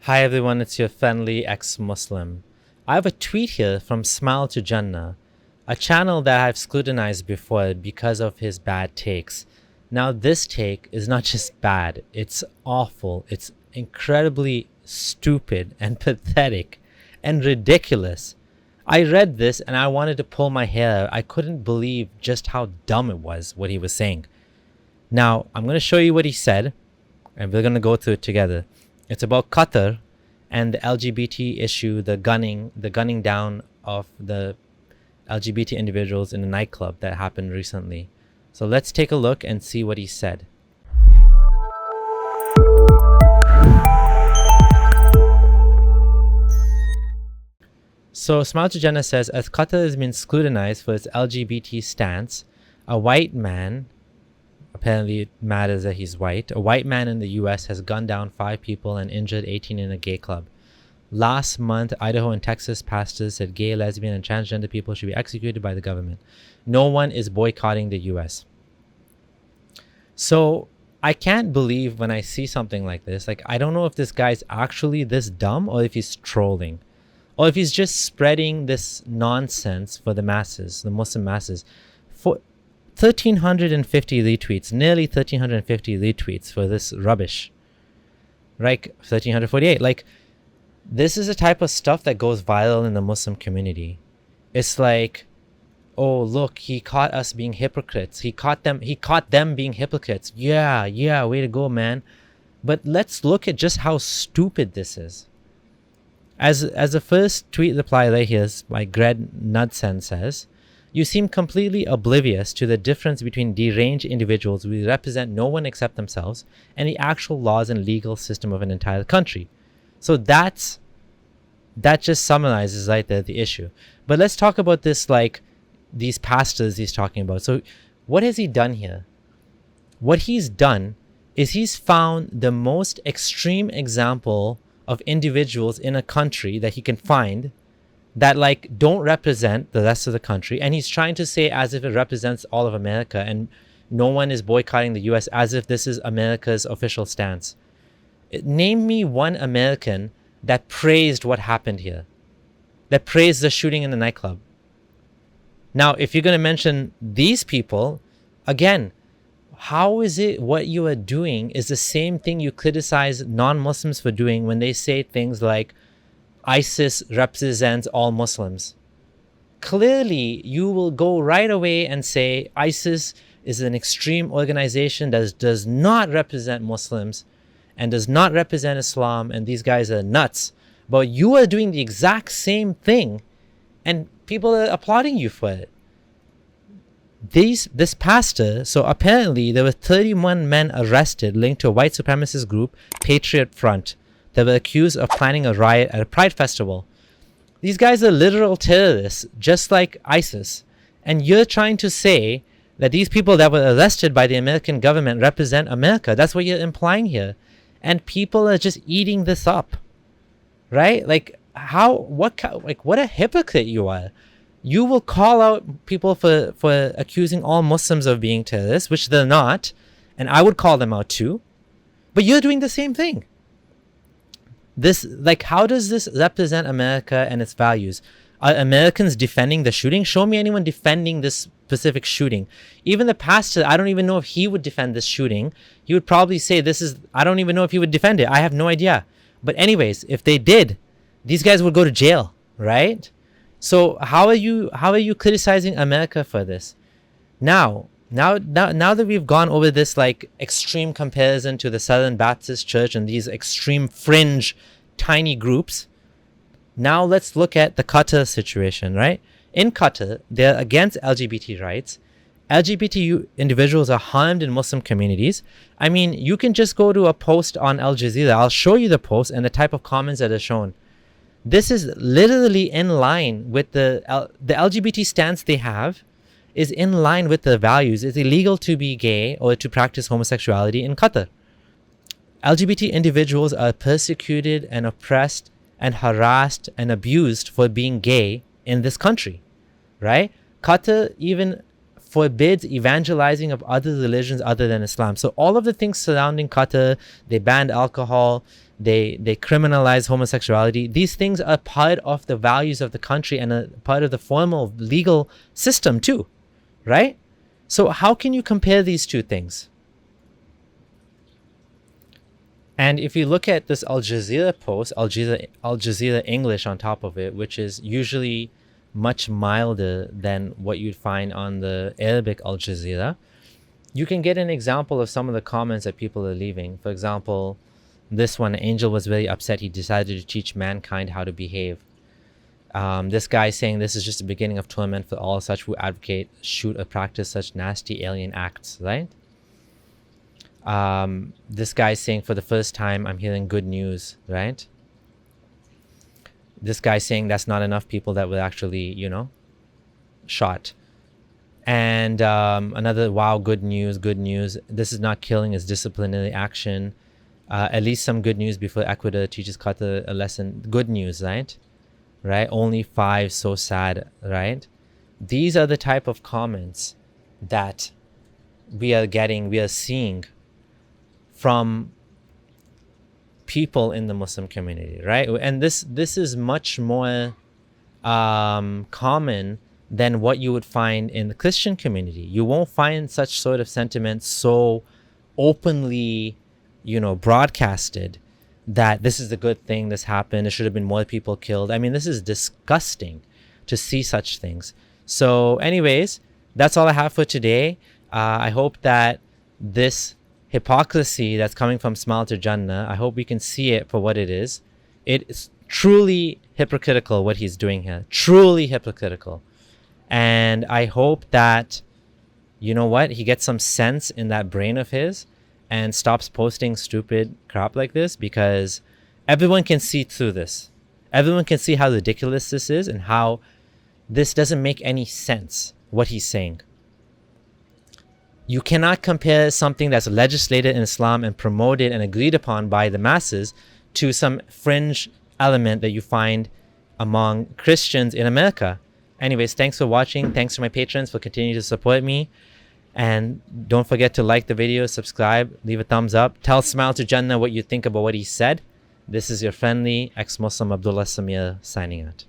Hi everyone, it's your friendly ex-Muslim. I have a tweet here from Smile2Jannah, a channel that I've scrutinized before because of his bad takes. Now this take is not just bad, it's awful, it's incredibly stupid and pathetic and ridiculous. I read this and I wanted to pull my hair out. I couldn't believe just how dumb it was, what he was saying. Now, I'm going to show you what he said, and we're going to go through it together. It's about Qatar and the LGBT issue, the gunning down of the LGBT individuals in a nightclub that happened recently. So let's take a look and see what he said. So Smile2Jannah says, as Qatar has been scrutinized for its LGBT stance, a white man, apparently it matters that he's white, a white man in the US has gunned down 5 people and injured 18 in a gay club. Last month, Idaho and Texas pastors said gay, lesbian, and transgender people should be executed by the government. No one is boycotting the US. So I can't believe when I see something like this. Like, I don't know if this guy's actually this dumb or if he's trolling. Or if he's just spreading this nonsense for the masses, the Muslim masses. For 1,350 retweets, nearly 1,350 retweets for this rubbish. Right? 1,348. Like, this is the type of stuff that goes viral in the Muslim community. It's like, oh, look, he caught us being hypocrites. He caught them being hypocrites. Yeah, way to go, man. But let's look at just how stupid this is. As the first tweet reply right here by Greg Nudsen says, you seem completely oblivious to the difference between deranged individuals who represent no one except themselves and the actual laws and legal system of an entire country. So that just summarizes right there the issue. But let's talk about this, like these pastors he's talking about. So what has he done here? What he's done is he's found the most extreme example of individuals in a country that he can find that like don't represent the rest of the country, and he's trying to say as if it represents all of America and no one is boycotting the US, as if this is America's official stance. Name me one American that praised what happened here, that praised the shooting in the nightclub. Now, if you're going to mention these people, again, how is it what you are doing is the same thing you criticize non-Muslims for doing when they say things like ISIS represents all Muslims? Clearly, you will go right away and say ISIS is an extreme organization that does not represent Muslims and does not represent Islam, and these guys are nuts. But you are doing the exact same thing and people are applauding you for it. This pastor, so apparently there were 31 men arrested linked to a white supremacist group, Patriot Front, that were accused of planning a riot at a pride festival. These guys are literal terrorists, just like ISIS. And you're trying to say that these people that were arrested by the American government represent America. That's what you're implying here. And people are just eating this up. Right? Like, what a hypocrite you are. You will call out people for accusing all Muslims of being terrorists, which they're not, and I would call them out too. But you're doing the same thing. This, like, how does this represent America and its values? Are Americans defending the shooting? Show me anyone defending this specific shooting. Even the pastor, I don't even know if he would defend this shooting. He would probably say I don't even know if he would defend it. I have no idea. But anyways, if they did, these guys would go to jail, right? So how are you criticizing America for this? Now that we've gone over this like extreme comparison to the Southern Baptist Church and these extreme fringe tiny groups, now let's look at the Qatar situation, right? In Qatar, they're against LGBT rights. LGBT individuals are harmed in Muslim communities. I mean, you can just go to a post on Al Jazeera. I'll show you the post and the type of comments that are shown. This is literally in line with the LGBT stance they have is in line with their values. It's illegal to be gay or to practice homosexuality in Qatar. LGBT individuals are persecuted and oppressed and harassed and abused for being gay in this country, right? Qatar even forbids evangelizing of other religions other than Islam. So all of the things surrounding Qatar, they banned alcohol, they criminalize homosexuality. These things are part of the values of the country and a part of the formal legal system too, right? So how can you compare these two things? And if you look at this Al Jazeera post, Al Jazeera English on top of it, which is usually much milder than what you'd find on the Arabic Al Jazeera, you can get an example of some of the comments that people are leaving. For example, this one, Angel was very upset. He decided to teach mankind how to behave. This guy saying this is just the beginning of torment for all such who advocate, shoot, or practice such nasty alien acts, right? This guy saying for the first time, I'm hearing good news, right? This guy saying that's not enough people that were actually, shot. And another, wow, good news, good news. This is not killing, it's disciplinary action. At least some good news before Ecuador teaches Qatar a lesson. Good news, right? Right? Only 5, so sad, right? These are the type of comments that we are seeing from people in the Muslim community, right? And this is much more common than what you would find in the Christian community. You won't find such sort of sentiments so openly, broadcasted that this is the good thing, this happened, there should have been more people killed. I mean, this is disgusting to see such things. So anyways, that's all I have for today. I hope that this hypocrisy that's coming from Smile2Jannah, I hope we can see it for what it is. It is truly hypocritical what he's doing here. Truly hypocritical. And I hope that, he gets some sense in that brain of his and stops posting stupid crap like this, because everyone can see through this. Everyone can see how ridiculous this is and how this doesn't make any sense, what he's saying. You cannot compare something that's legislated in Islam and promoted and agreed upon by the masses to some fringe element that you find among Christians in America. Anyways, thanks for watching. Thanks to my patrons for continuing to support me. And don't forget to like the video, subscribe, leave a thumbs up. Tell Smile2Jannah what you think about what he said. This is your friendly ex-Muslim Abdullah Samir signing out.